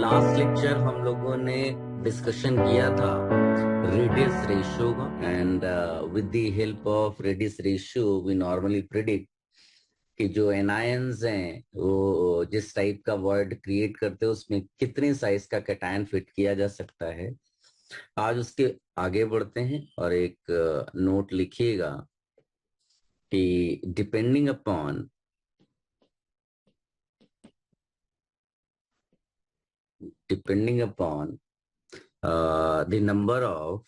Last lecture हम लोगों ने डिस्कशन किया था रेडियस रेशियो का, and with the help of radius ratio we normally predict कि जो एनायंस हैं वो जिस टाइप का वर्ड क्रिएट करते हैं उसमें कितने साइज का कैटायन फिट किया जा सकता है। आज उसके आगे बढ़ते हैं और एक नोट लिखिएगा कि depending upon the number of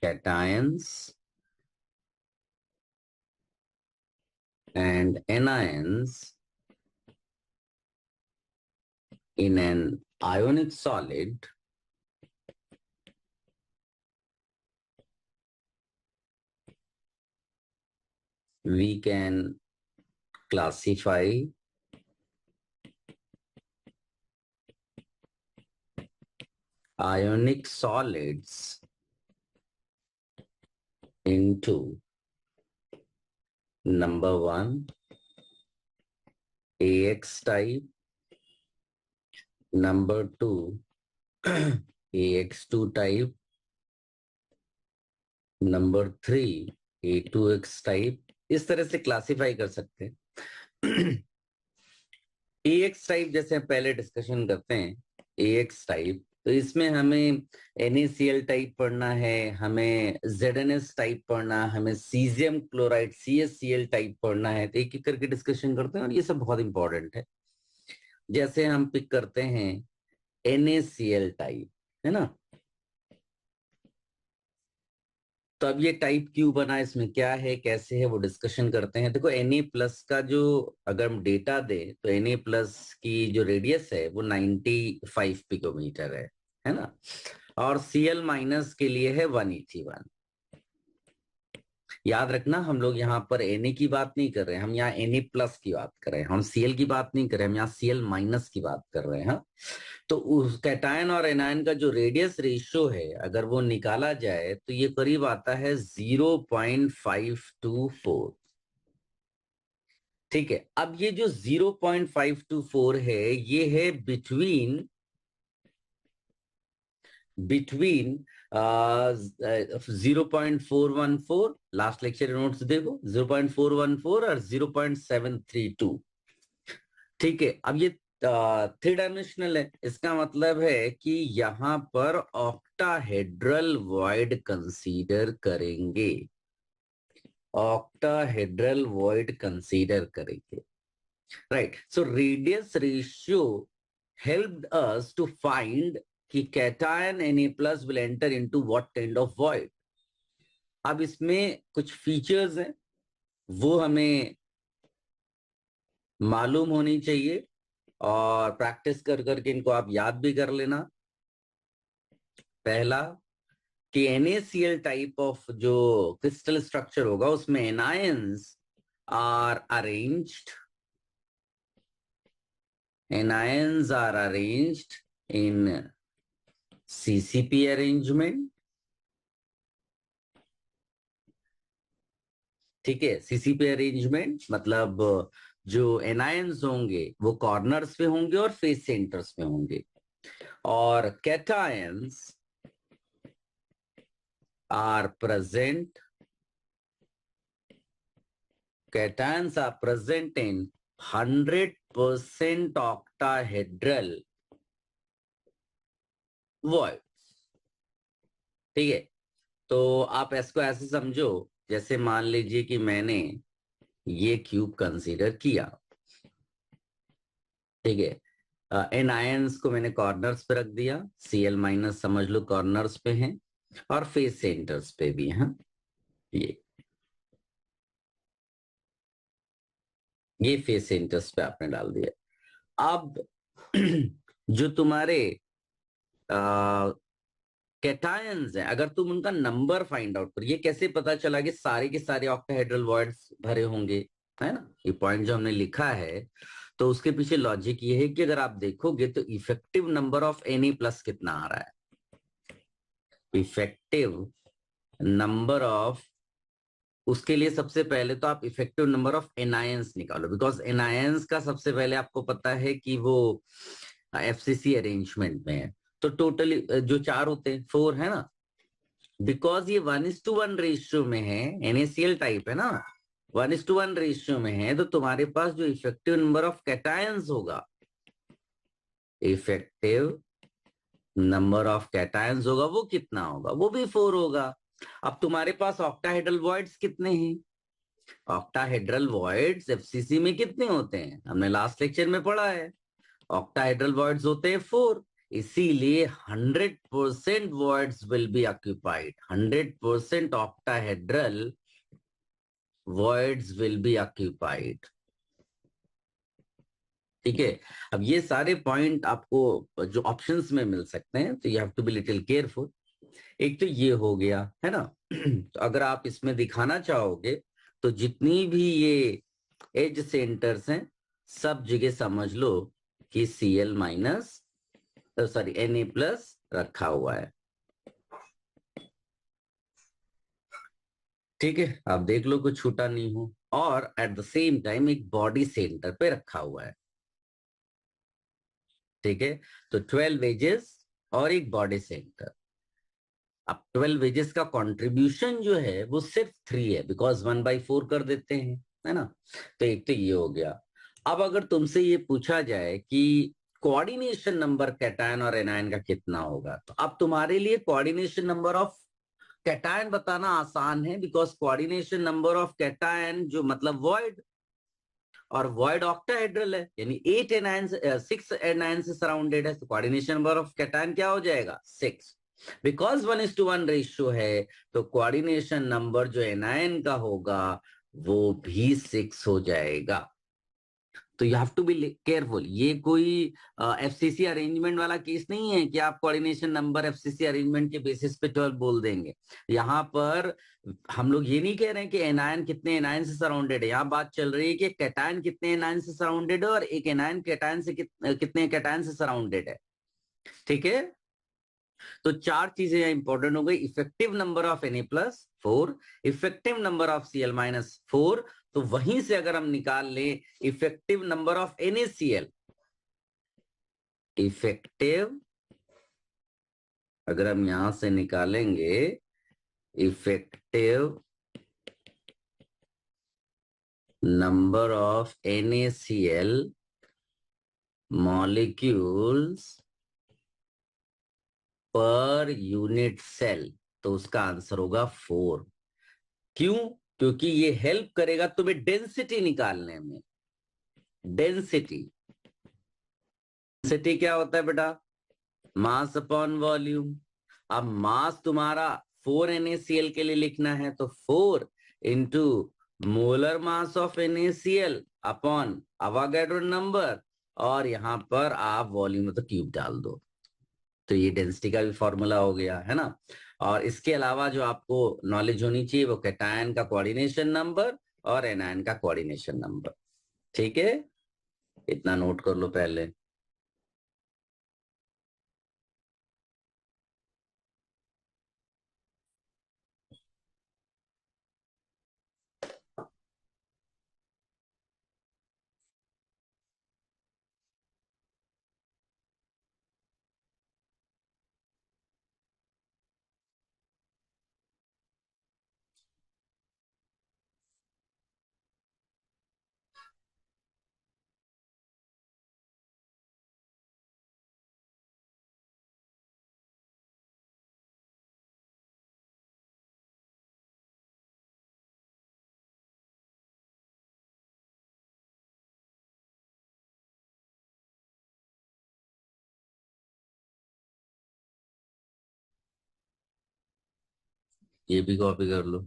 cations and anions in an ionic solid, we can classify ionic solids into number one, AX type, number two, AX2 type, number 3 A2X type. इस तरह से क्लासिफाई कर सकते हैं। AX type जैसे हम पहले discussion करते हैं, AX टाइप तो इसमें हमें NaCl टाइप पढ़ना है, हमें ZnS टाइप पढ़ना है, हमें सीजियम क्लोराइड CaCl टाइप पढ़ना है। तो एक एक करके डिस्कशन करते हैं और ये सब बहुत इंपॉर्टेंट है। जैसे हम पिक करते हैं NaCl टाइप, है ना। तो अब ये टाइप क्यों बना, इसमें क्या है कैसे है वो डिस्कशन करते हैं। देखो Na+ का जो अगर हम डेटा दे तो Na+ की जो रेडियस है वो 95 पिकोमीटर है ना। और Cl- के लिए है 181। याद रखना हम लोग यहाँ पर Na की बात नहीं कर रहे हैं, हम यहाँ Na+ की बात कर रहे हैं, हम Cl की बात नहीं कर रहे हैं, हम यहाँ Cl- की बात कर रहे हैं। हाँ? तो उस कैटायन और एनायन का जो रेडियस रेशियो है अगर वो निकाला जाए तो ये करीब आता है 0.524। ठीक है, अब ये जो 0.524 है ये है बिटवीन 0.414, लास्ट लेक्चर नोट्स देखो, 0.414 और 0.732। ठीक है, अब ये 3 डायमेंशनल है, इसका मतलब है कि यहां पर ऑक्टाहेड्रल वॉइड कंसीडर करेंगे, ऑक्टाहेड्रल वॉइड कंसीडर करेंगे। Right, so radius ratio helped us to find कि cation Na+ will enter into what kind of void. अब इसमें कुछ फीचर्स हैं वो हमें मालूम होनी चाहिए और प्रैक्टिस कर करके इनको आप याद भी कर लेना। पहला कि NaCl टाइप ऑफ जो क्रिस्टल स्ट्रक्चर होगा उसमें anions are arranged, anions are arranged in CCP arrangement. ठीक है, CCP अरेंजमेंट मतलब जो एनायंस होंगे वो कॉर्नर्स पे होंगे और फेस सेंटर्स पे होंगे, और cations are present, cations are present in 100% octahedral void। ठीक है, तो आप इसको ऐसे समझो जैसे मान लीजिए कि मैंने ये क्यूब कंसीडर किया। ठीक है, इन आयंस को मैंने कॉर्नर्स पे रख दिया, Cl- समझ लो कॉर्नर्स पे हैं और फेस सेंटर्स पे भी हैं। ये फेस सेंटर्स पे आपने डाल दिया। अब जो तुम्हारे कैटायंस हैं अगर तुम उनका नंबर फाइंड आउट कर, ये कैसे पता चला कि सारे के सारे ऑक्टाहेड्रल वॉइड्स भरे होंगे, है ना। ये पॉइंट जो हमने लिखा है तो उसके पीछे लॉजिक ये है कि अगर आप देखोगे तो इफेक्टिव नंबर ऑफ Na+ कितना आ रहा है, इफेक्टिव नंबर ऑफ उसके लिए सबसे पहले तो आप इफेक्टिव नंबर ऑफ एनायंस निकालो, बिकॉज एनायंस का सबसे पहले आपको पता है कि वो एफसीसी अरेंजमेंट में है। तो टोटली जो चार होते हैं, फोर है ना, बिकॉज ये 1:1 रेशियो में है, एनएसीएल टाइप है ना, 1:1 रेशियो में है, तो तुम्हारे पास जो इफेक्टिव नंबर ऑफ कैटायंस होगा, इफेक्टिव नंबर ऑफ कैटायंस होगा, वो कितना होगा, वो भी फोर होगा। अब तुम्हारे पास ऑक्टाहेड्रल वॉइड्स कितने हैं? ऑक्टाहेड्रल वॉइड्स एफसीसी में कितने होते हैं, हमने लास्ट लेक्चर में पढ़ा है, ऑक्टाहेड्रल वॉइड्स होते हैं फोर। इसीलिए 100% voids will be occupied, 100% octahedral voids will be occupied. ठीक है। अब ये सारे पॉइंट आपको जो ऑप्शंस में मिल सकते हैं, तो you have to be little careful. एक तो ये हो गया है ना। तो अगर आप इसमें दिखाना चाहोगे, तो जितनी भी ये एज सेंटर्स हैं, सब जगह समझ लो कि Cl माइनस, सॉरी Na+ रखा हुआ है। ठीक है, आप देख लो कुछ छूटा नहीं हो। और एट द सेम टाइम एक बॉडी सेंटर पे रखा हुआ है। ठीक है, तो 12 एजेस और एक बॉडी सेंटर। अब 12 एजेस का कंट्रीब्यूशन जो है वो सिर्फ 3 है, बिकॉज 1/4 कर देते हैं, है ना। तो एक तो ये हो गया। अब अगर तुमसे ये पूछा जाए कि कोऑर्डिनेशन नंबर कैटायन और एनायन का कितना होगा, तो अब तुम्हारे लिए कोऑर्डिनेशन नंबर ऑफ कैटायन बताना आसान है, because coordination number of cation जो मतलब वॉइड, और वॉइड ऑक्टाहेड्रल है, यानी 6 एनायन से सराउंडेड है, तो कोऑर्डिनेशन नंबर ऑफ कैटायन क्या हो जाएगा, 6। बिकॉज 1:1 रेशियो है, तो कोऑर्डिनेशन नंबर जो एनायन का होगा वो भी 6 हो जाएगा। तो you have to be careful. ये कोई एफसीसी अरेंजमेंट वाला केस नहीं है कि आप कोऑर्डिनेशन नंबर एफसीसी अरेंजमेंट के बेसिस पे 12 बोल देंगे। यहाँ पर हम लोग ये नहीं कह रहे हैं कि एनायन कितने एनायन से सराउंडेड है, यहाँ बात चल रही है कि कैटायन कितने एनायन से सराउंडेड है और एक एनायन कैटायन से कितने कैटायन से सराउंडेड है। ठीक है, तो चार चीजें यहाँ इंपॉर्टेंट हो गई। Effective number of Na+ 4, effective number of Cl-4, तो वहीं से अगर हम निकाल लें effective number of NaCl, effective अगर हम यहां से निकालेंगे effective number of NaCl molecules per unit cell, तो उसका आंसर होगा 4। क्यों? क्योंकि ये हेल्प करेगा तुम्हें डेंसिटी निकालने में। डेंसिटी, डेंसिटी क्या होता है बेटा, मास अपॉन वॉल्यूम। अब मास तुम्हारा 4 NaCl के लिए लिखना है, तो 4 into molar mass of NaCl upon Avogadro number, और यहां पर आप वॉल्यूम में तो क्यूब डाल दो। तो ये डेंसिटी का भी फॉर्मूला हो गया, है ना। और इसके अलावा जो आपको नॉलेज होनी चाहिए वो कैटायन का कोऑर्डिनेशन नंबर और एनायन का कोऑर्डिनेशन नंबर। ठीक है, इतना नोट कर लो पहले। ये भी कॉपी कर लो।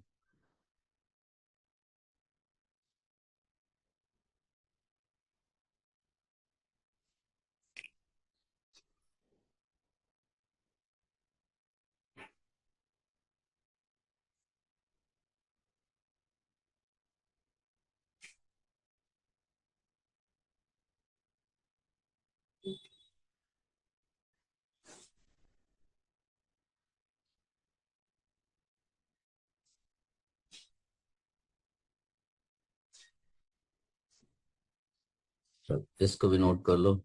इसको भी नोट कर लो।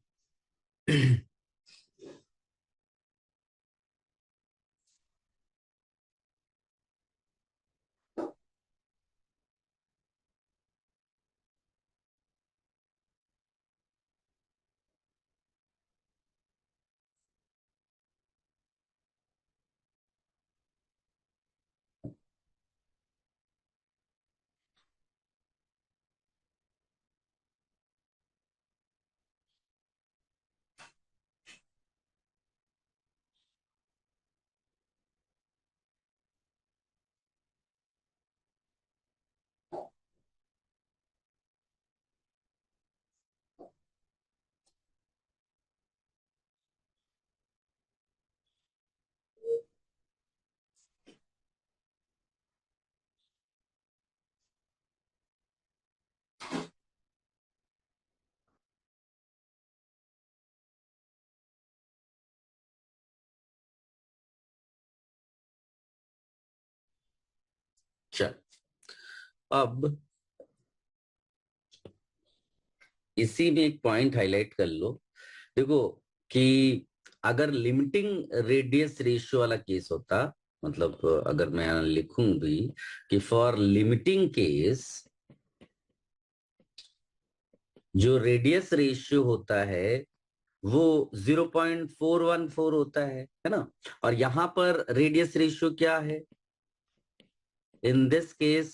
चल, अब इसी में एक पॉइंट हाईलाइट कर लो। देखो कि अगर लिमिटिंग रेडियस रेशियो वाला केस होता, मतलब अगर मैं लिखूं भी कि फॉर लिमिटिंग केस जो रेडियस रेशियो होता है वो 0.414 होता है ना। और यहां पर रेडियस रेशियो क्या है इन दिस केस,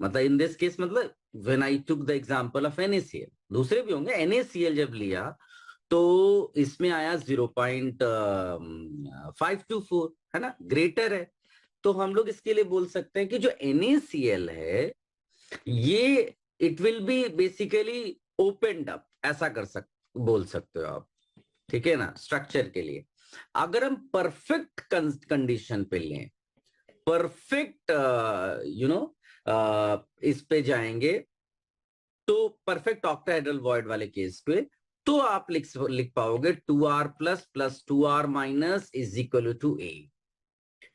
मतलब इन दिस केस मतलब when I took the example of NaCl, दूसरे भी होंगे, NaCl जब लिया तो इसमें आया 0.524, है ना, ग्रेटर है। तो हम लोग इसके लिए बोल सकते हैं कि जो NaCl है ये it will be basically opened up, ऐसा बोल सकते हो आप, ठीक है ना, स्ट्रक्चर के लिए। अगर हम परफेक्ट कंडीशन पे लें, परफेक्ट इस पे जाएंगे, तो परफेक्ट ऑक्टाहेड्रल वॉइड वाले केस पे तो आप लिख पाओगे 2r++2r- is equal to a।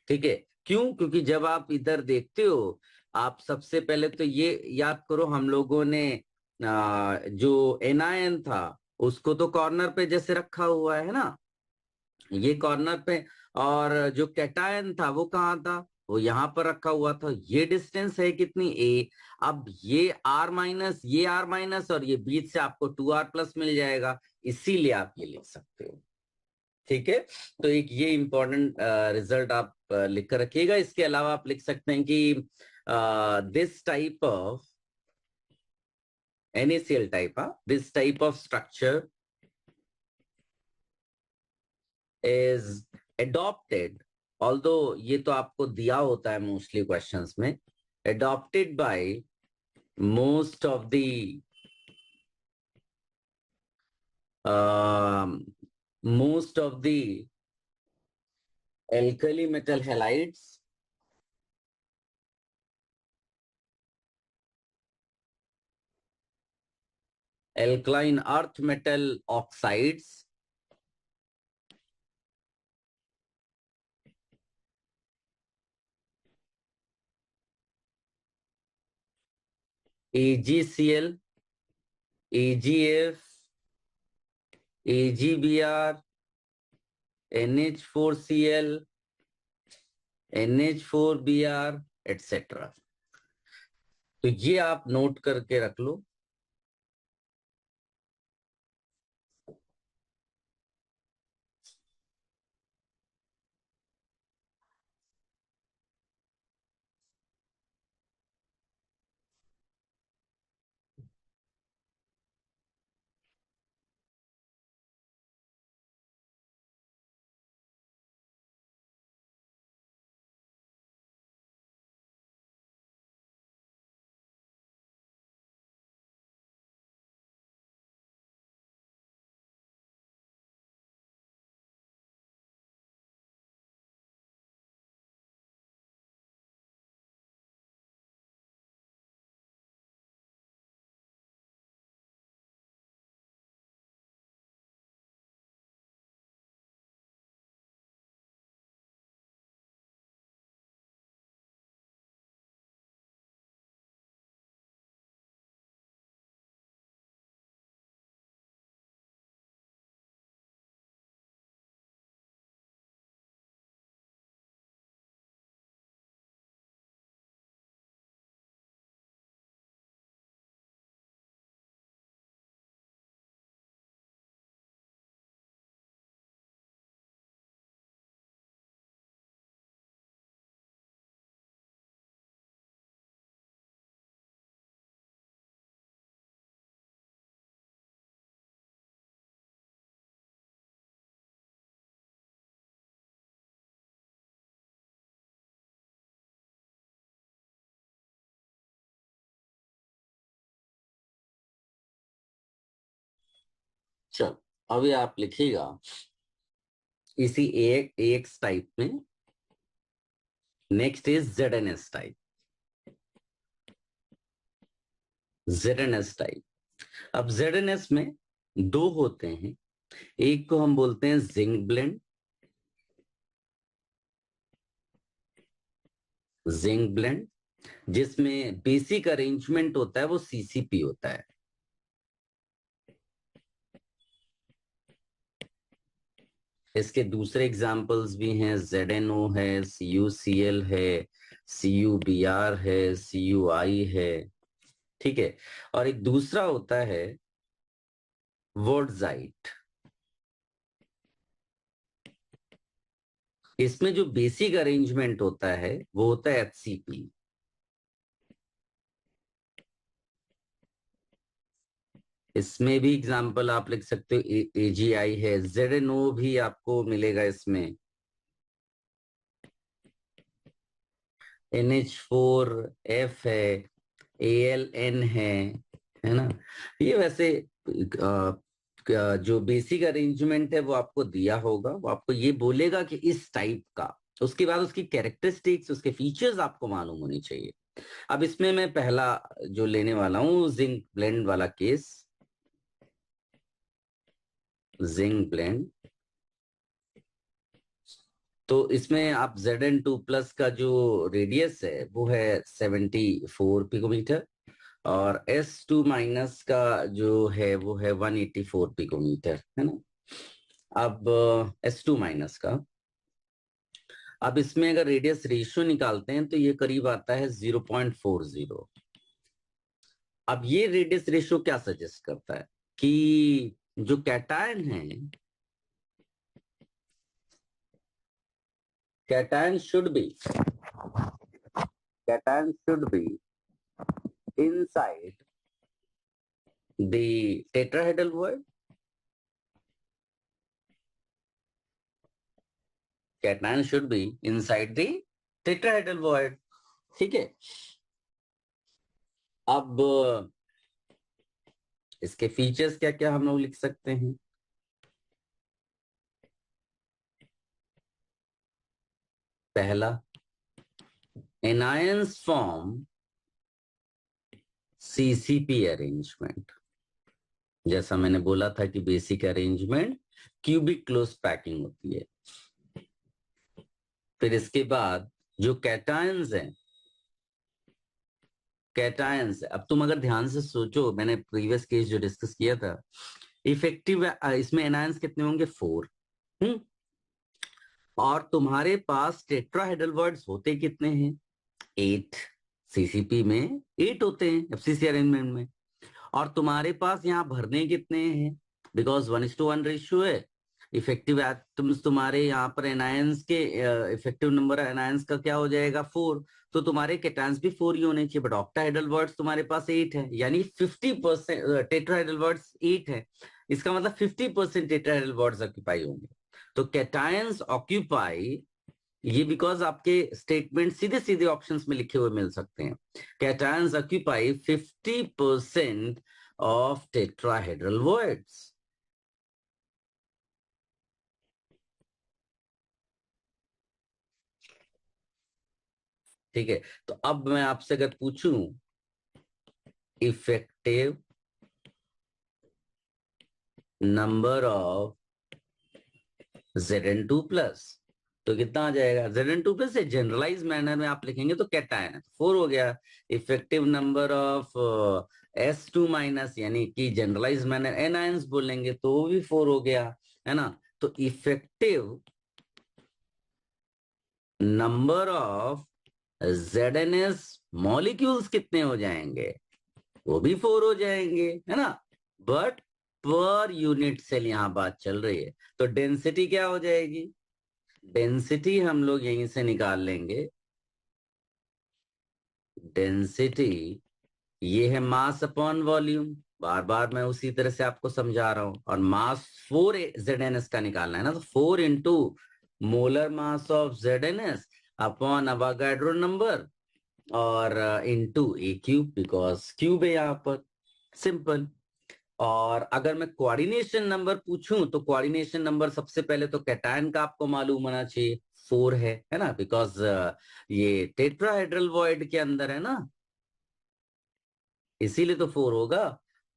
ठीक है, क्यों? क्योंकि जब आप इधर देखते हो, आप सबसे पहले तो ये याद करो, हम लोगों ने जो एनायन था उसको तो कॉर्नर पे जैसे रखा हुआ है ना, ये कॉर्नर पे, और जो कैटायन था वो कहाँ था, वो यहां पर रखा हुआ था। ये डिस्टेंस है कितनी, ए। अब ये r-, और ये बीच से आपको 2r+ मिल जाएगा, इसीलिए आप ये लिख सकते हो। ठीक है, तो एक ये इंपॉर्टेंट रिजल्ट आप लिख कर रखिएगा। इसके अलावा आप लिख सकते हैं कि this type of NaCl type, this type of structure is adopted, although ये तो आपको दिया होता है मोस्टली क्वेश्चंस में, adopted by most of the um, most of the alkali metal halides, alkaline earth metal oxides, AgCl, AgF, AgBr, NH4Cl, NH4Br, etc। तो ये आप नोट करके रख लो। अभी आप लिखिएगा इसी AX टाइप में next is ZNS type. ZNS type, अब ZNS में दो होते हैं, एक को हम बोलते हैं जिंक ब्लेंड, जिंक ब्लेंड जिसमें बेसिक अरेंजमेंट होता है वो CCP होता है। इसके दूसरे एग्जाम्पल्स भी हैं, ZNO है, CuCl है, CuBr है, CuI है, ठीक है। और एक दूसरा होता है वोर्टजाइट, इसमें जो बेसिक अरेंजमेंट होता है वो होता है HCP। इसमें भी एग्जाम्पल आप लिख सकते हो, AgI है, ZNO भी आपको मिलेगा इसमें, NH4F है, ALN है ना। ये वैसे जो बेसिक अरेंजमेंट है वो आपको दिया होगा, वो आपको ये बोलेगा कि इस टाइप का, उसके बाद उसकी कैरेक्टरिस्टिक्स, उसके फीचर्स आपको मालूम होनी चाहिए। अब इसमें मैं पहला जो लेने वाला हूं जिंक ब्लेंड वाला केस, जिंक ब्लेंड। तो इसमें आप Zn2+ का जो रेडियस है वो है 74 पिकोमीटर, और S2- का जो है वो है 184 पिकोमीटर, है ना। अब S2- का, अब इसमें अगर रेडियस रेशियो निकालते हैं तो ये करीब आता है 0.40। अब ये रेडियस रेशियो क्या सजेस्ट करता है कि जो कैटायन है, cation should be, cation should be inside the tetrahedral word, cation should be inside the tetrahedral word, ठीक है। अब इसके फीचर्स क्या क्या हम लोग लिख सकते हैं। पहला, एनायंस फॉर्म CCP अरेंजमेंट, जैसा मैंने बोला था कि basic arrangement cubic close packing होती है। फिर इसके बाद जो कैटायंस हैं, कैटायंस, अब तुम अगर ध्यान से सोचो, मैंने प्रीवियस केस जो डिस्कस किया था, इफेक्टिव इसमें एनायंस कितने होंगे, 4। और तुम्हारे पास टेट्राहेड्रल वर्ड्स होते कितने हैं, 8। CCP में 8 होते हैं FCC अरेंजमेंट में। और तुम्हारे पास यहाँ भरने कितने हैं, बिकॉज 1:1 रेशियो है। इफेक्टिव एटम्स तुम्हारे यहाँ पर एनायंस के, इफेक्टिव नंबर एनायंस का क्या हो जाएगा, 4। तो तुम्हारे कैटायंस भी 4 ही होने चाहिए, बट ऑक्टाहेड्रल वर्ड्स तुम्हारे पास 8 है, यानी 50% टेट्राहेड्रल वर्ड्स 8 है। इसका मतलब 50% टेट्राहेड्रल वर्ड्स ऑक्यूपाई होंगे। तो कैटायंस ऑक्यूपाई, ये बिकॉज आपके स्टेटमेंट सीधे सीधे ऑप्शंस में लिखे हुए मिल सकते हैं। Cations occupy 50% of tetrahedral words, ठीक है। तो अब मैं आपसे अगर पूछूं इफेक्टिव नंबर ऑफ Zn2+, तो कितना आ जाएगा, Zn2+ से जनरलाइज मैनर में आप लिखेंगे तो कैटायन 4 हो गया। इफेक्टिव नंबर ऑफ S2-, यानी कि जनरलाइज मैनर एनायंस बोलेंगे तो वो भी 4 हो गया, है ना। तो effective number of ZNS molecules कितने हो जाएंगे, वो भी 4 हो जाएंगे, है ना। बट पर यूनिट सेल यहां बात चल रही है, तो डेंसिटी क्या हो जाएगी, डेंसिटी हम लोग यहीं से निकाल लेंगे। डेंसिटी ये है मास अपॉन वॉल्यूम, बार बार मैं उसी तरह से आपको समझा रहा हूं। और मास 4 ZNS का निकालना है ना, तो 4 into molar mass of ZNS upon Avogadro number, और into A cube, because cube है यहाँ पर, सिंपल। और अगर मैं कोऑर्डिनेशन नंबर पूछूं तो कोऑर्डिनेशन नंबर सबसे पहले तो कैटायन का आपको मालूम होना चाहिए, 4 है ना, बिकॉज ये टेट्राहेड्रल वॉइड के अंदर है ना, इसीलिए तो 4 होगा।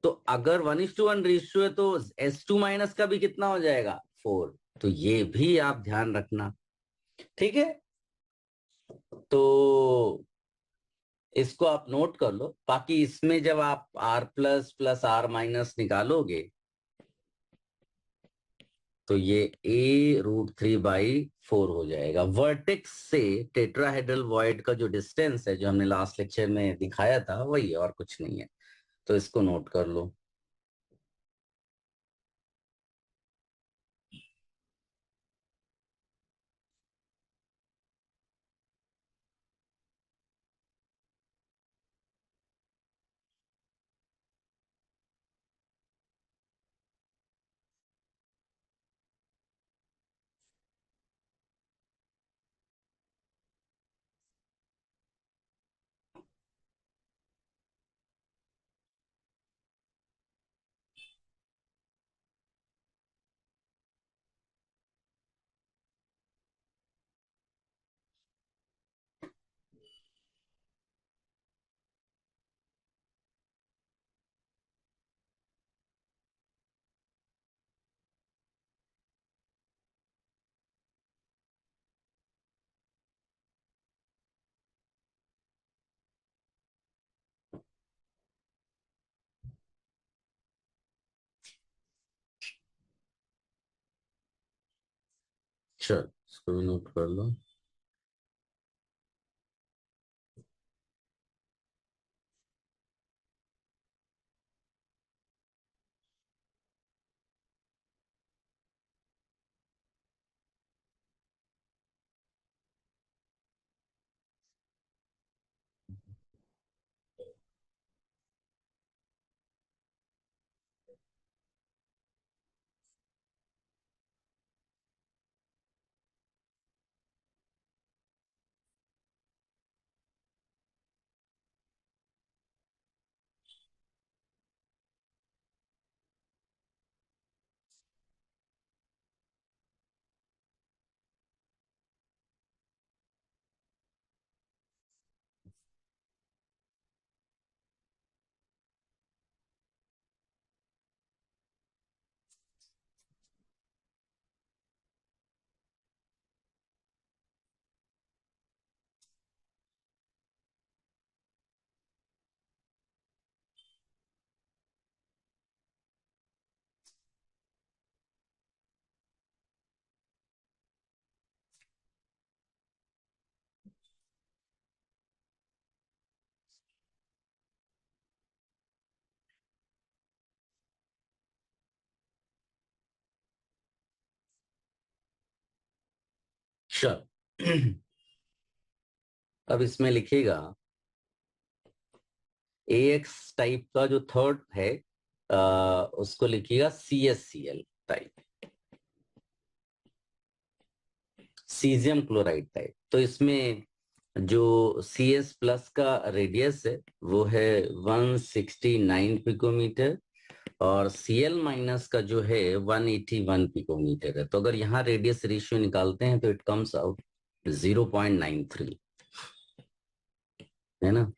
तो अगर 1:1 रेशियो है तो S2 माइनस का भी कितना हो जाएगा, 4। तो ये भी आप ध्यान रखना, ठीक है। तो इसको आप नोट कर लो। बाकी इसमें जब आप R plus plus R minus निकालोगे तो ये A√3/4 हो जाएगा। वर्टेक्स से टेट्राहेड्रल वॉइड का जो डिस्टेंस है, जो हमने लास्ट लेक्चर में दिखाया था, वही और कुछ नहीं है। तो इसको नोट कर लो। चल, इसको भी नोट कर लो। चल, अब इसमें लिखेगा AX टाइप का जो थर्ड है, उसको लिखिएगा CSCl type, caesium chloride type. तो इसमें जो CS प्लस का रेडियस है वो है 169 पिकोमीटर, और Cl माइनस का जो है 181 पिकोमीटर है। तो अगर यहाँ रेडियस रेशियो निकालते हैं तो इट कम्स आउट 0.93, है ना,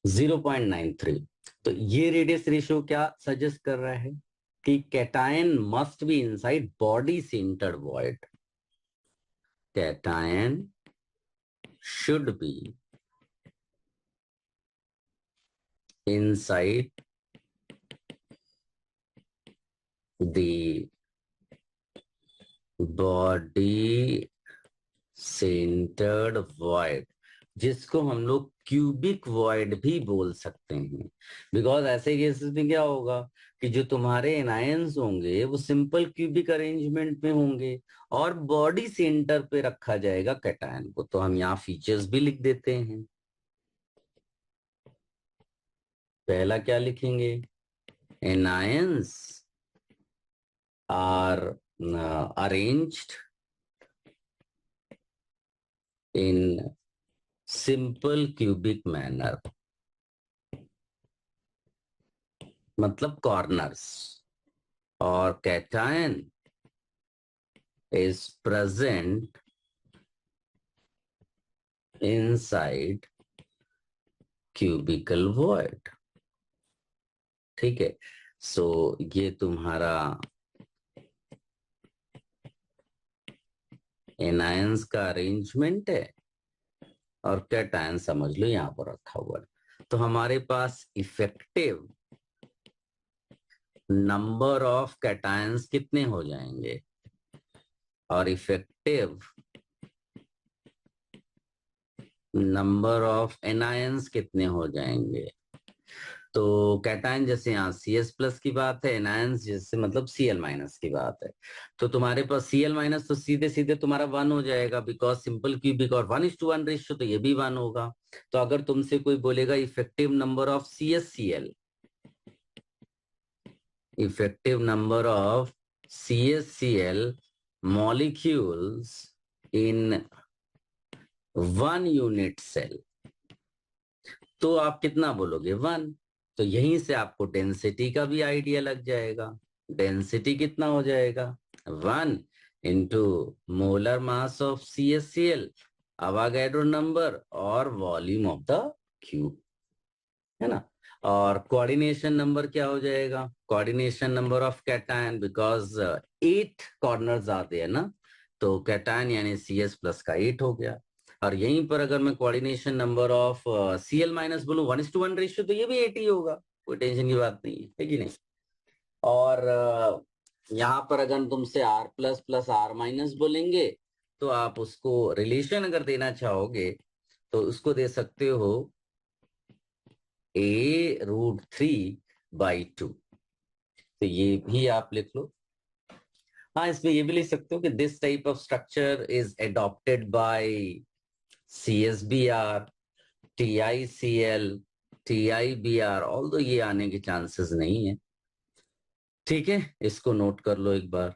0.93। तो ये रेडियस रेशियो क्या सजेस्ट कर रहा है कि cation must be inside body centred void. Cation should be inside the body centred void, जिसको हम लोग क्यूबिक वॉइड भी बोल सकते हैं। बिकॉज ऐसे केसेस में क्या होगा कि जो तुम्हारे एनायंस होंगे वो सिंपल क्यूबिक अरेंजमेंट में होंगे और बॉडी सेंटर पे रखा जाएगा कैटायन को। तो हम यहाँ फीचर्स भी लिख देते हैं। पहला क्या लिखेंगे, anions are arranged in simple cubic manner, मतलब कॉर्नर्स, और cation is present inside cubical void. ठीक है, सो ये तुम्हारा एनायंस का अरेंजमेंट है, और कैटायन समझ लो यहां पर रखा हुआ है। तो हमारे पास इफेक्टिव नंबर ऑफ कैटायंस कितने हो जाएंगे, और इफेक्टिव नंबर ऑफ एनायंस कितने हो जाएंगे। तो कैटायन जैसे यहाँ सी एस प्लस की बात है, एनायंस जैसे मतलब सी एल माइनस की बात है। तो तुम्हारे पास सी एल माइनस तो सीधे सीधे तुम्हारा 1 हो जाएगा, बिकॉज सिंपल क्यूबिक और 1:1 रेशियो, तो ये भी 1 होगा। तो अगर तुमसे कोई बोलेगा effective number of C S C L, effective number of CSCl molecules in 1 unit cell, तो आप कितना बोलोगे 1। तो यहीं से आपको डेंसिटी का भी आइडिया लग जाएगा। डेंसिटी कितना हो जाएगा 1 into molar mass of CSCl, Avogadro number और वॉल्यूम ऑफ द क्यूब, है ना। और कोऑर्डिनेशन नंबर क्या हो जाएगा, coordination number of cation, because 8 corners आते हैं ना, तो कैटायन यानी CS प्लस का 8 हो गया। और यहीं पर अगर मैं coordination number of Cl minus बोलूं 1:1 रेशियो, तो ये भी 8 ही होगा, कोई टेंशन की बात नहीं है कि नहीं। और यहाँ पर अगर तुमसे R plus plus R minus बोलेंगे, तो आप उसको रिलेशन अगर देना चाहोगे तो उसको दे सकते हो A√3/2। तो ये भी आप लिख लो। हाँ, इसमें ये भी लिख सकते हो कि this type of structure is adopted by CSBR, TICL, TIBR, although ये आने के चांसेस नहीं है। ठीक है, इसको नोट कर लो एक बार।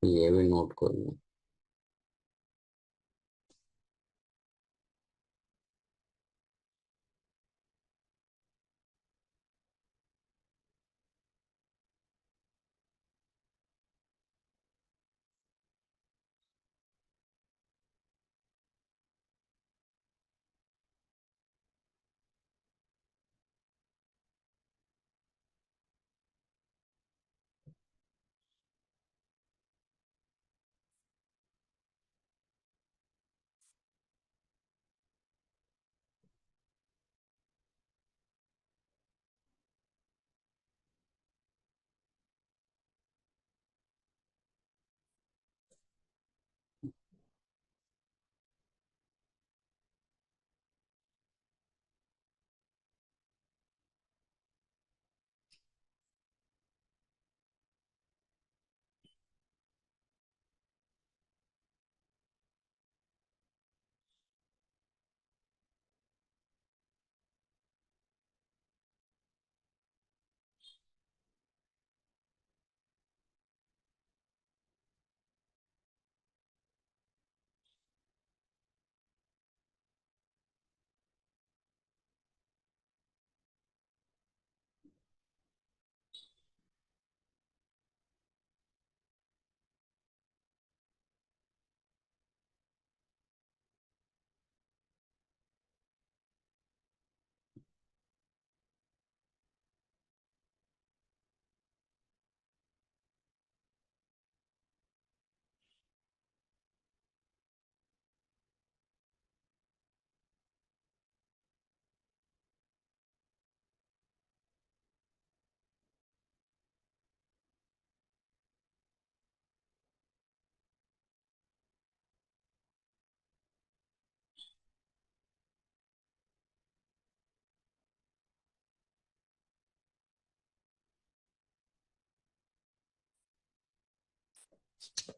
ये भी नोट कर लो।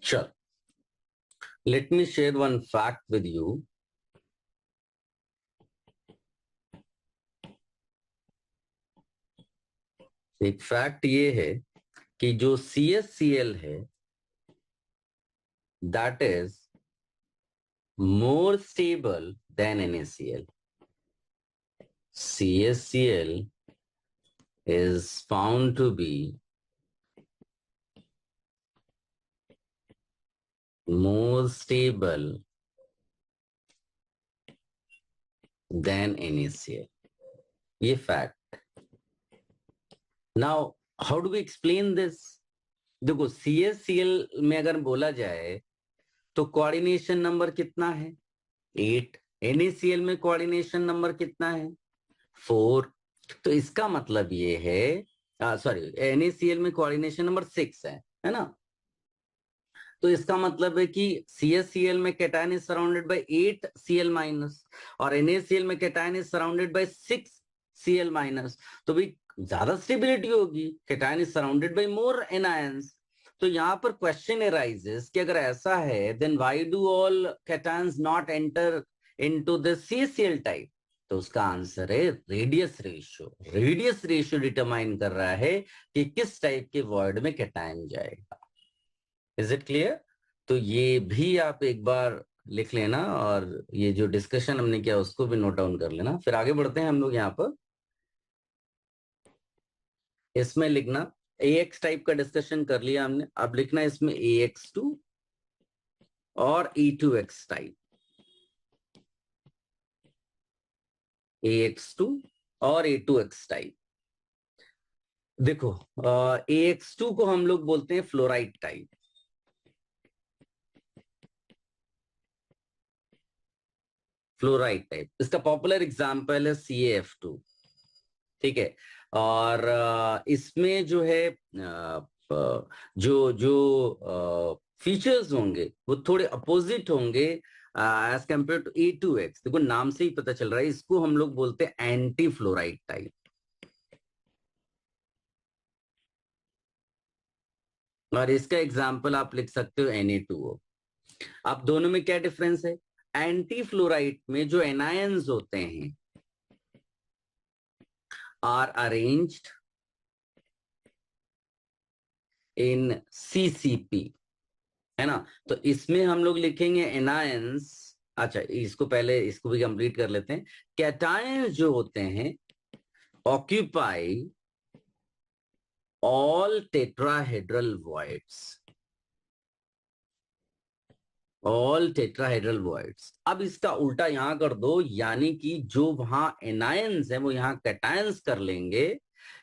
Sure. Let me share one fact with you. एक फैक्ट ये है कि जो CSCl है that is more stable than NaCl. CSCl is found to be more stable than NaCl. ये fact. Now how do we explain this? देखो CSCl में अगर बोला जाए तो कोऑर्डिनेशन नंबर कितना है? 8. NaCl में कोऑर्डिनेशन नंबर कितना है? 4. तो इसका मतलब ये है, सॉरी, NaCl में कोऑर्डिनेशन नंबर 6 है ना? तो इसका मतलब है कि CSCl में cation is surrounded by 8 Cl minus और NaCl में cation is surrounded by 6 Cl minus. तो भी ज्यादा स्टेबिलिटी होगी. Cation is surrounded by more anions. तो यहाँ पर क्वेश्चन अराइजेस कि अगर ऐसा है then why do all cations not enter into the CCl type? तो उसका आंसर है radius ratio. Radius ratio determine कर रहा है कि किस टाइप के वॉइड में कैटायन जाएगा. Is it clear? तो ये भी आप एक बार लिख लेना और ये जो डिस्कशन हमने किया उसको भी नोट डाउन कर लेना. फिर आगे बढ़ते हैं हम लोग. यहाँ पर इसमें लिखना AX टाइप का डिस्कशन कर लिया हमने. अब लिखना इसमें AX2 और E2X टाइप. AX2 और A2X टाइप. देखो AX2 को हम लोग बोलते हैं फ्लोराइड टाइप. फ्लोराइड टाइप इसका पॉपुलर एग्जांपल है CaF2. ठीक है. और इसमें जो है जो जो फीचर्स होंगे वो थोड़े अपोजिट होंगे एज कंपेयर टू A2X. देखो नाम से ही पता चल रहा है इसको हम लोग बोलते हैं एंटी फ्लोराइड टाइप. और इसका एग्जांपल आप लिख सकते हो Na2O. अब दोनों में क्या डिफरेंस है? एंटी फ्लोराइड में जो एनायंस होते हैं आर अरेंज्ड इन CCP, है ना? तो इसमें हम लोग लिखेंगे एनायंस. अच्छा, इसको पहले इसको भी कंप्लीट कर लेते हैं. कैटायंस जो होते हैं occupy all tetrahedral voids. All tetrahedral voids. अब इसका उल्टा यहां कर दो, यानी कि जो वहां एनायंस है वो यहां कैटायंस कर लेंगे.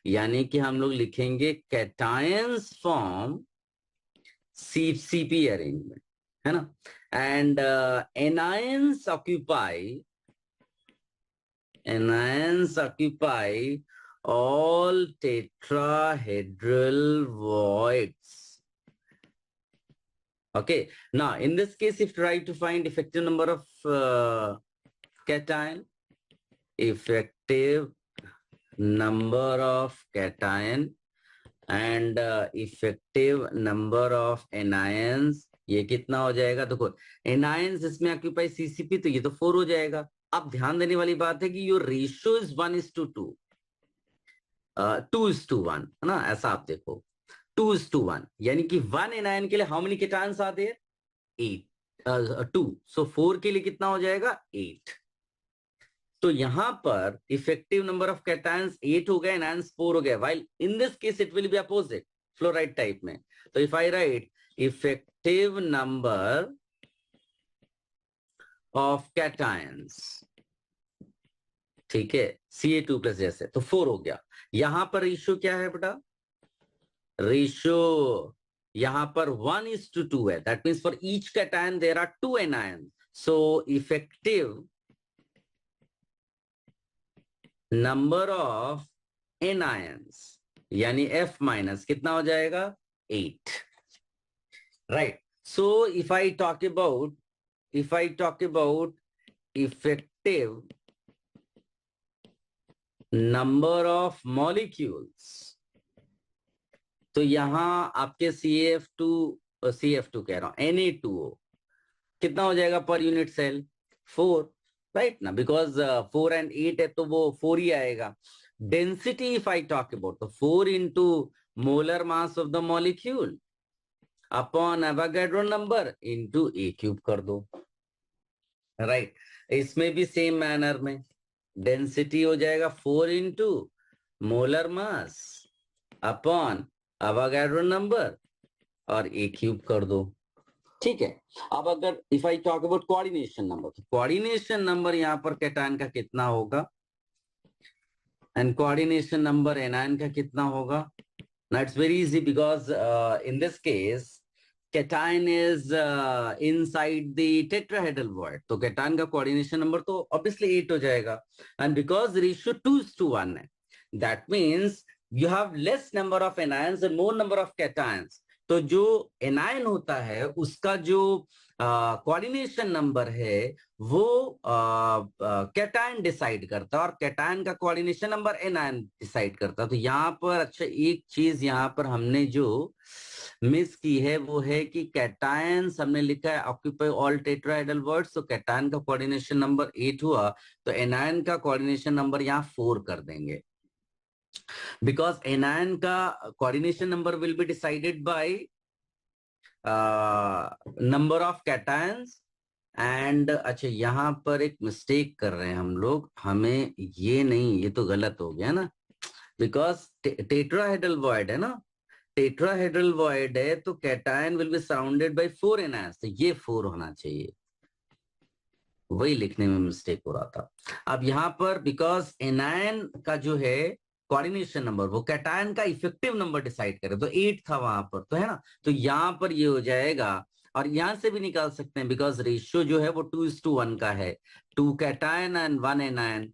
यानी कि हम लोग लिखेंगे कैटायंस फॉर्म CCP अरेंजमेंट, है ना? And anions occupy all tetrahedral voids. Okay, now in this case if try to find effective number of cation, effective number of cation and effective number of anions, ये कितना हो जाएगा? देखो anions इसमें occupy CCP, तो ये तो 4 हो जाएगा. अब ध्यान देने वाली बात है कि योर रेशियो इज 1:2, 2:1, है ना? ऐसा आप देखो 2:1, यानी कि 1 एनायन के लिए how many cations are there? 8. 2. So 4 के लिए कितना हो जाएगा? 8. तो यहां पर इफेक्टिव नंबर ऑफ कैटायंस 8 हो गए, एनायंस 4 हो गए. While in this case it will be opposite fluoride type में. तो if I right effective number of cations, ठीक है, Ca2 प्लस जैसे, तो 4 हो गया. यहां पर रेशियो क्या है बेटा? रेशियो यहां पर 1:2 है. That means for each cation there are 2 anion. So effective number of anions यानी F माइनस कितना हो जाएगा? 8. Right. So if I talk about effective number of molecules, तो यहां आपके CaF2 CF2 कह रहा हूं, Na2O कितना हो जाएगा पर यूनिट सेल? 4, राइट ना, बिकॉज 4 and 8 है तो वो 4 ही आएगा. Density if I talk about, तो 4 into molar mass of the molecule upon Avogadro number into A cube कर दो, राइट. इसमें भी सेम मैनर में डेंसिटी हो जाएगा 4 into molar mass upon Avogadro number और ए क्यूब कर दो, ठीक है. अब अगर if I talk about coordination number, तो कोऑर्डिनेशन नंबर यहां पर कैटायन का कितना होगा एंड कोऑर्डिनेशन नंबर एनायन का कितना होगा? Now it's very easy because in this case cation is inside the tetrahedral void, तो cation का coordination number तो obviously 8 हो जाएगा, and because ratio 2:1 है, that means you have less number of anions and more number of cations. तो जो anion होता है उसका जो कोऑर्डिनेशन नंबर है वो कैटायन डिसाइड करता है और कैटायन का कोऑर्डिनेशन नंबर एनायन डिसाइड करता है. तो यहाँ पर अच्छा एक चीज यहाँ पर हमने जो मिस की है वो है कि कैटायंस हमने लिखा है ऑक्यूपाई ऑल टेट्राहेड्रल वर्ड्स, तो कैटायन का कोऑर्डिनेशन नंबर 8 हुआ तो एनायन का कोऑर्डिनेशन नंबर यहाँ 4 कर देंगे, बिकॉज एनायन का coordination number will be decided by number of cations. And अच्छा यहाँ पर एक मिस्टेक कर रहे हैं हम लोग, हमें ये नहीं, ये तो गलत हो गया ना, बिकॉज टेट्राहेड्रल वॉइड है ना, टेट्राहेड्रल वॉइड है तो cation will be surrounded by 4 anions, तो ये 4 होना चाहिए, वही लिखने में मिस्टेक हो रहा था. अब यहाँ पर बिकॉज एनायन का जो है कोऑर्डिनेशन नंबर वो कैटायन का इफेक्टिव नंबर डिसाइड करे, तो 8 था वहां पर, तो है ना, तो यहाँ पर ये हो जाएगा. और यहां से भी निकाल सकते हैं बिकॉज रेशियो जो है वो 2:1 का है, 2 कैटायन एंड 1 एनायन,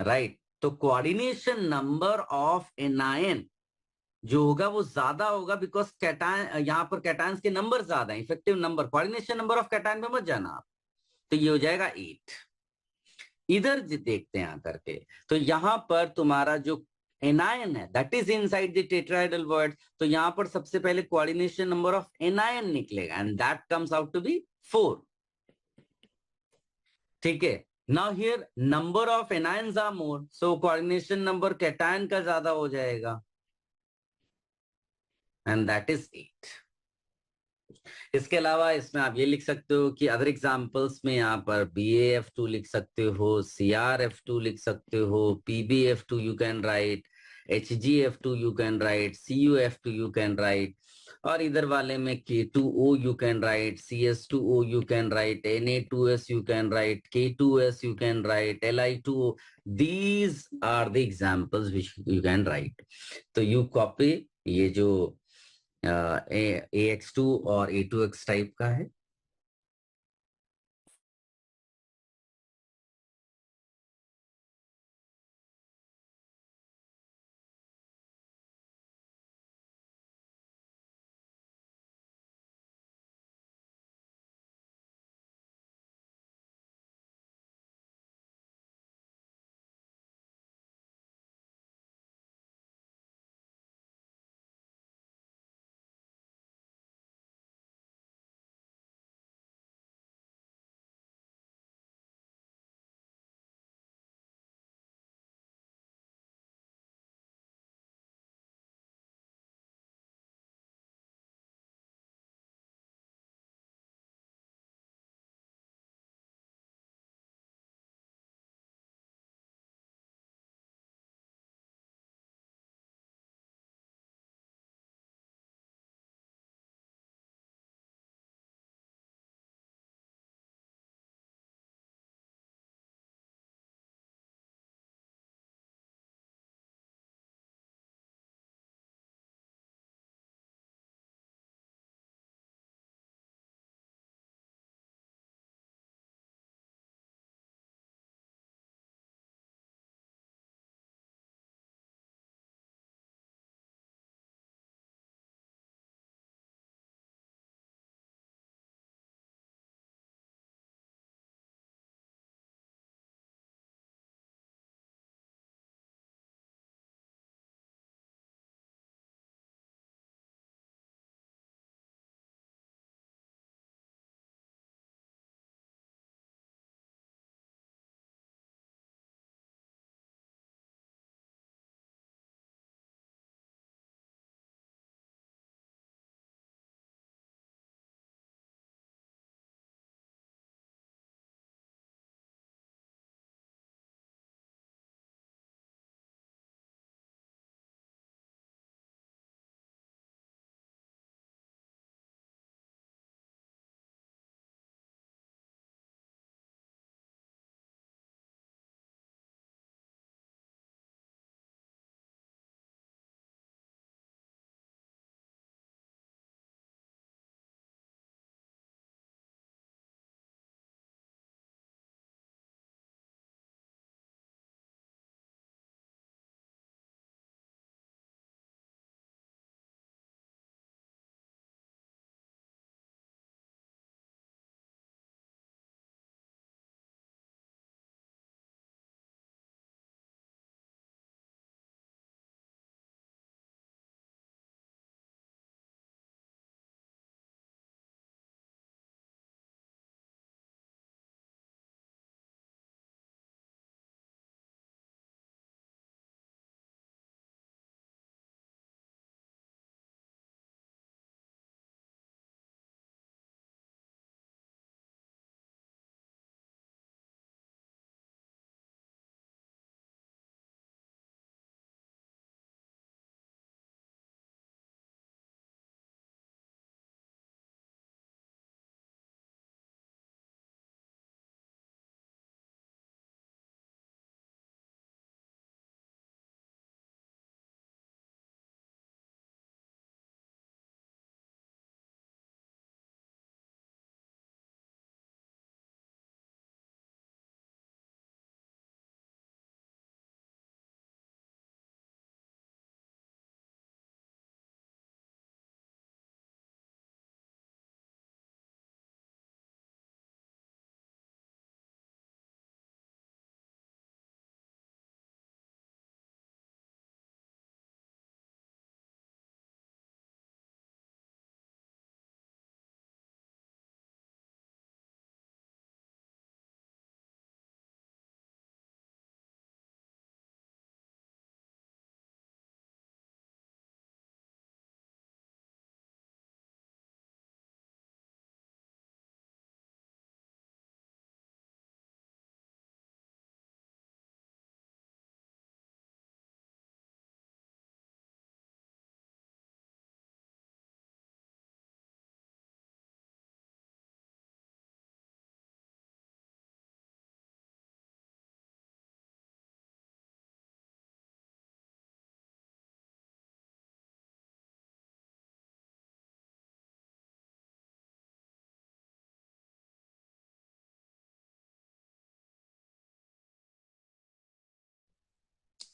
राइट. तो कोऑर्डिनेशन नंबर ऑफ एनायन जो होगा वो ज्यादा होगा बिकॉज कैटायन, यहाँ पर कैटायंस के नंबर ज्यादा है, effective number, coordination number of cation पे मत जाना आप, तो ये हो जाएगा 8. इधर देखते हैं आकर के, तो यहाँ पर तुम्हारा जो एनायन है that is inside the tetrahedral void, तो यहाँ पर सबसे पहले कोऑर्डिनेशन नंबर ऑफ एनायन निकलेगा and that comes out to be 4, ठीक है. Now here number of anions are more, so coordination number cation का ज्यादा हो जाएगा एंड दैट इज 8. इसके अलावा इसमें आप ये लिख सकते हो कि अदर एग्जांपल्स में यहाँ पर BaF2 लिख सकते हो, CrF2 लिख सकते हो, PbF2 you can write, HgF2 you can write, CuF2 you can write, और इधर वाले में K2O you can write, CS2O you can write, Na2S you can write, K2S you can write, Li2O. These are the examples which you can write. तो you copy ये जो AX2 और A2X type का है,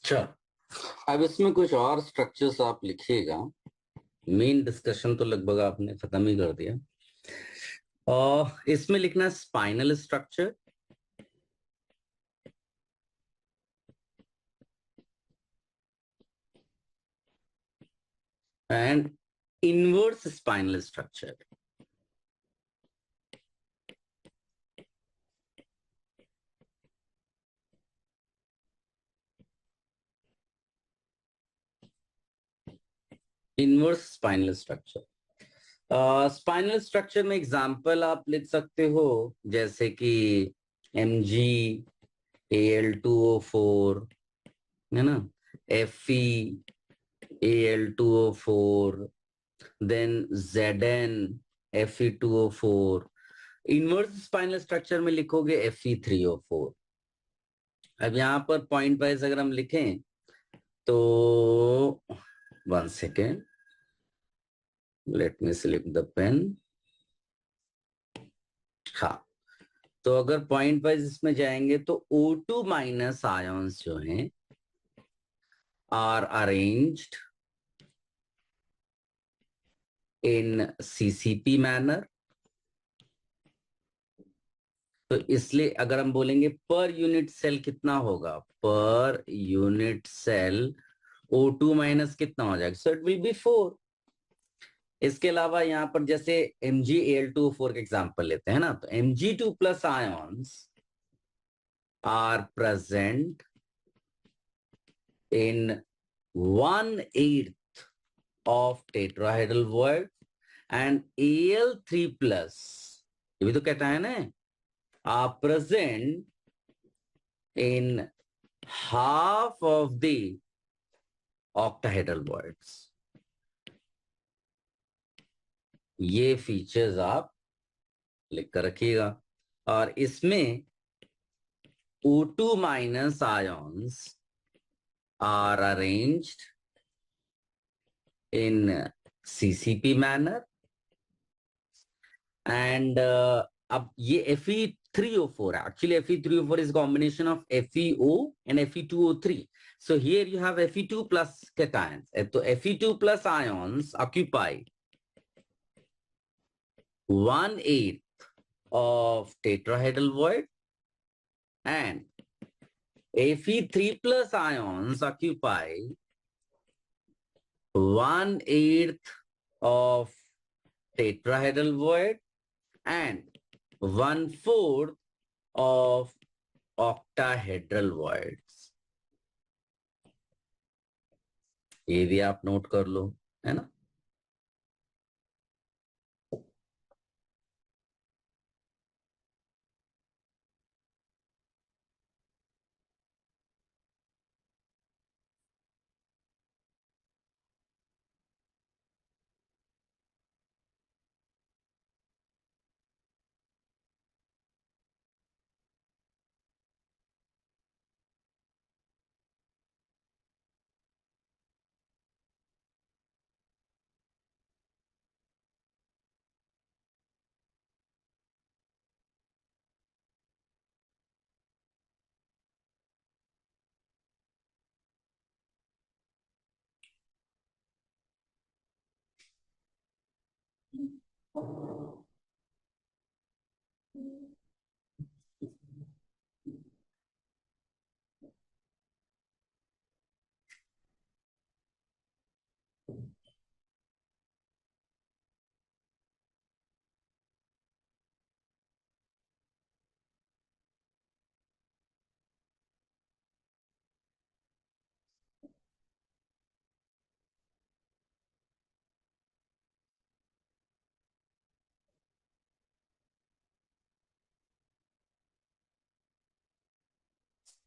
चलो अब इसमें कुछ और स्ट्रक्चर्स आप लिखिएगा। मेन डिस्कशन तो लगभग आपने खत्म ही कर दिया। और इसमें लिखना spinal structure, and inverse spinal structure. Inverse spinal structure. Spinal structure में एग्जांपल आप लिख सकते हो, जैसे कि MgAl2O4, है ना, FeAl2O4, then ZnFe2O4। Inverse spinal structure में लिखोगे Fe3O4। अब यहां पर पॉइंट वाइज अगर हम लिखें तो 1 second, let me select the pen. हाँ, तो अगर पॉइंट वाइज इसमें जाएंगे तो O2 माइनस आयंस जो हैं in arranged in CCP manner. तो इसलिए अगर हम बोलेंगे पर यूनिट सेल कितना होगा, पर यूनिट सेल O2 माइनस कितना हो जाएगा, सो इट विल बी 4। इसके अलावा यहां पर जैसे MgAl2O4 का एग्जांपल लेते हैं ना, तो Mg2 plus ions are present in 1/8 of tetrahedral void, and Al3 plus, ये भी तो कहता है ना, are present in half of the octahedral voids। ये फीचर्स आप लिख कर रखिएगा। और इसमें O2 minus ions are arranged in CCP manner, and अब ये Fe3O4 actually Fe3O4 is combination of FeO and Fe2O3. So here you have Fe2 plus cations. So Fe2 plus ions occupy 1/8 of tetrahedral void, and Fe3 plus ions occupy 1/8 of tetrahedral void, and 1/4 of octahedral voids। ये भी आप note कर लो, है ना।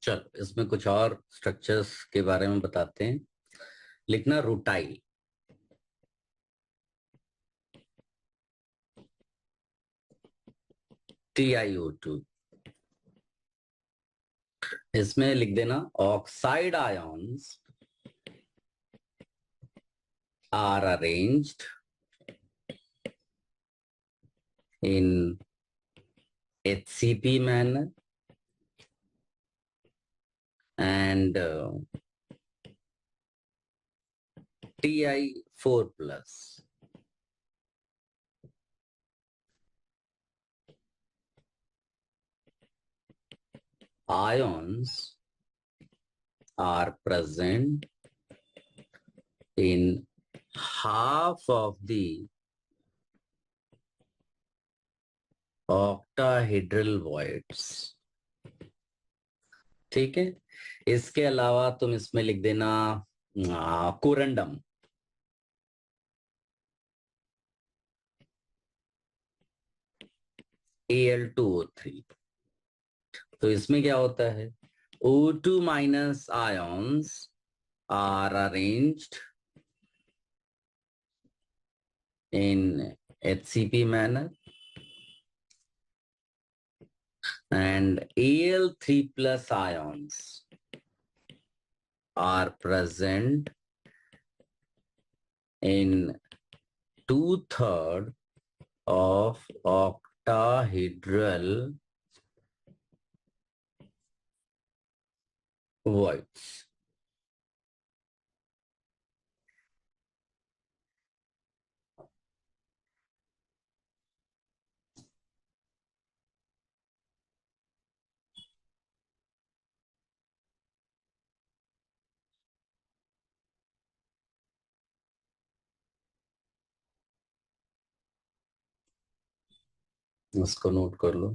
चलो इसमें कुछ और स्ट्रक्चर्स के बारे में बताते हैं। लिखना रूटाइल, TiO2। इसमें लिख देना oxide ions are arranged in HCP manner, and Ti4+. Ions are present in half of the octahedral voids. ठीक है। इसके अलावा तुम इसमें लिख देना कोरंडम। Al2O3। तो इसमें क्या होता है, O2 minus ions are arranged in HCP manner and Al3 plus ions are present in 2/3 of octahedral voids. इसको नोट कर लो।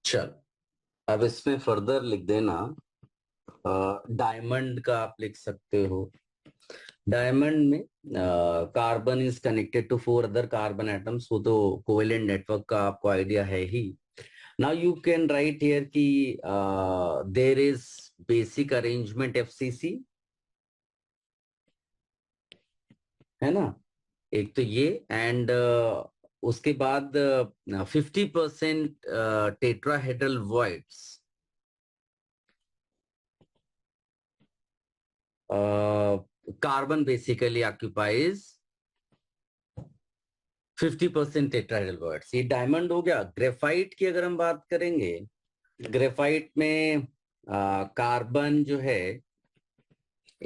चल, अब इसमें फर्दर लिख देना, डायमंड का आप लिख सकते हो। डायमंड में carbon is connected to 4 other carbon atoms, वो तो कोवेलेंट नेटवर्क का आपको आइडिया है ही। Now you can write here कि there is basic arrangement FCC, है ना, एक तो ये, एंड उसके बाद 50% tetrahedral voids, carbon basically occupies 50% tetrahedral voids. ये डायमंड हो गया। ग्रेफाइट की अगर हम बात करेंगे, ग्रेफाइट में कार्बन जो है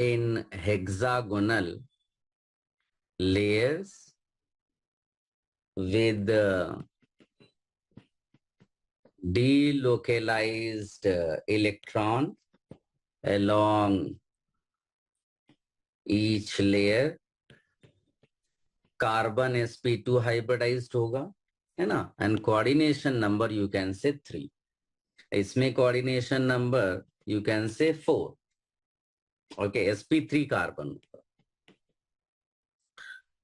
in hexagonal layers with delocalized electron along each layer, carbon sp2 hybridized होगा, है ना, and coordination number you can say 3, इसमें coordination number you can say 4, okay, sp3 carbon.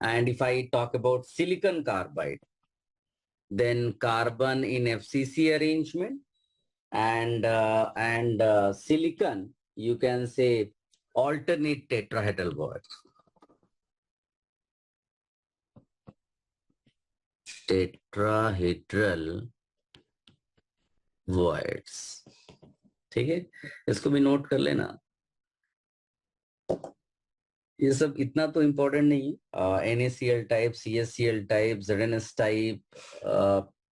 And if I talk about silicon carbide, then carbon in FCC arrangement, and silicon you can say alternate tetrahedral bonds, tetrahedral voids, ठीक है, इसको भी note कर लेना। ये सब इतना तो इम्पोर्टेंट नहीं है। NaCl type, CsCl type, ZnS type,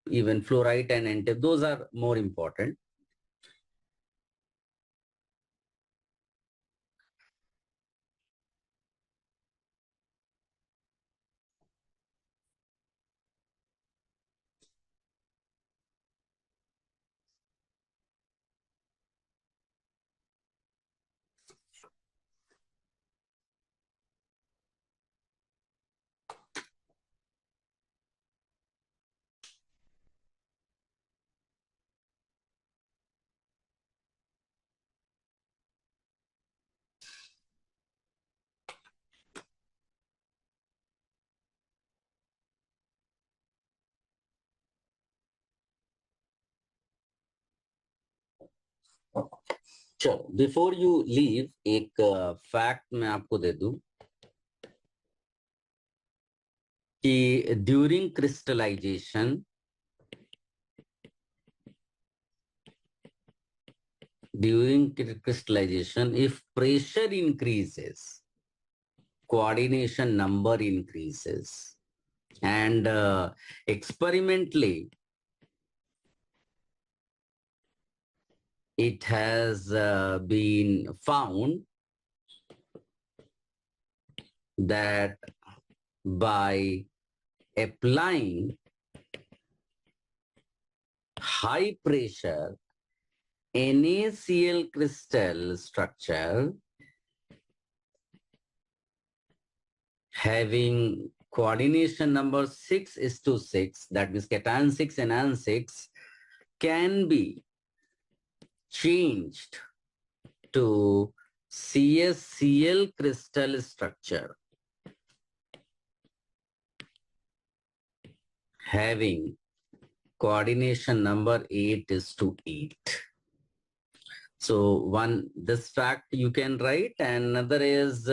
even fluorite and N type, those are more important. चलो, बिफोर यू लीव एक फैक्ट मैं आपको दे दूं कि during crystallization, if pressure increases, coordination number increases, and experimentally it has been found that by applying high pressure NaCl crystal structure having coordination number 6:6, that means cation 6 and anion 6, can be changed to CsCl crystal structure having coordination number 8:8. So one, this fact you can write, and another is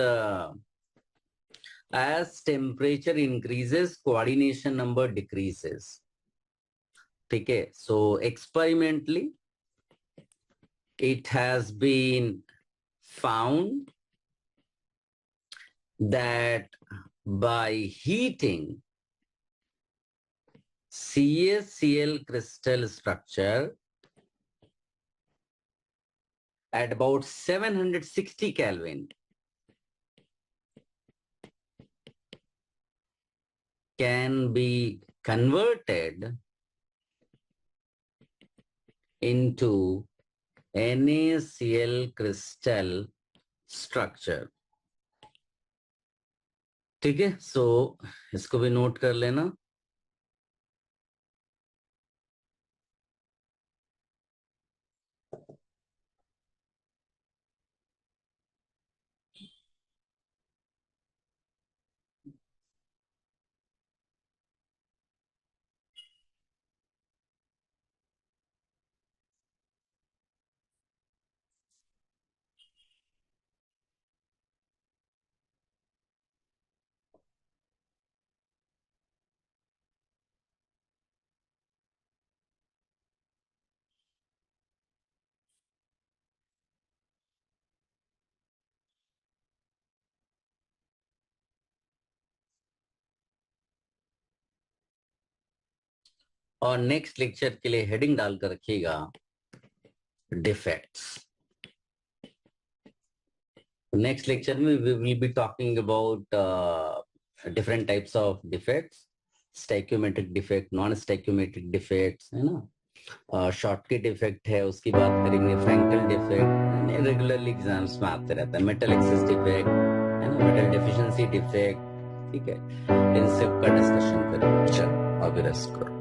as temperature increases, coordination number decreases. Okay, so experimentally, it has been found that by heating CaCl crystal structure at about 760 Kelvin can be converted into NaCl crystal structure. ठीक है, सो इसको भी note कर लेना। और next lecture के लिए heading डालकर रखिएगा डिफेक्ट्स। नेक्स्ट लेक्चर में we will be talking about different types of defects, stoichiometric defect, non stoichiometric defects, है ना, शॉर्टकट डिफेक्ट है उसकी बात करेंगे, फ्रैंकल डिफेक्ट रेगुलरली एग्जाम्स में आते रहता है, मेटल एक्सेस डिफेक्ट, है ना, मेटल डेफिशिएंसी डिफेक्ट, ठीक है, इन सब का डिस्कशन करेंगे। चलो अभी रेस्ट करो।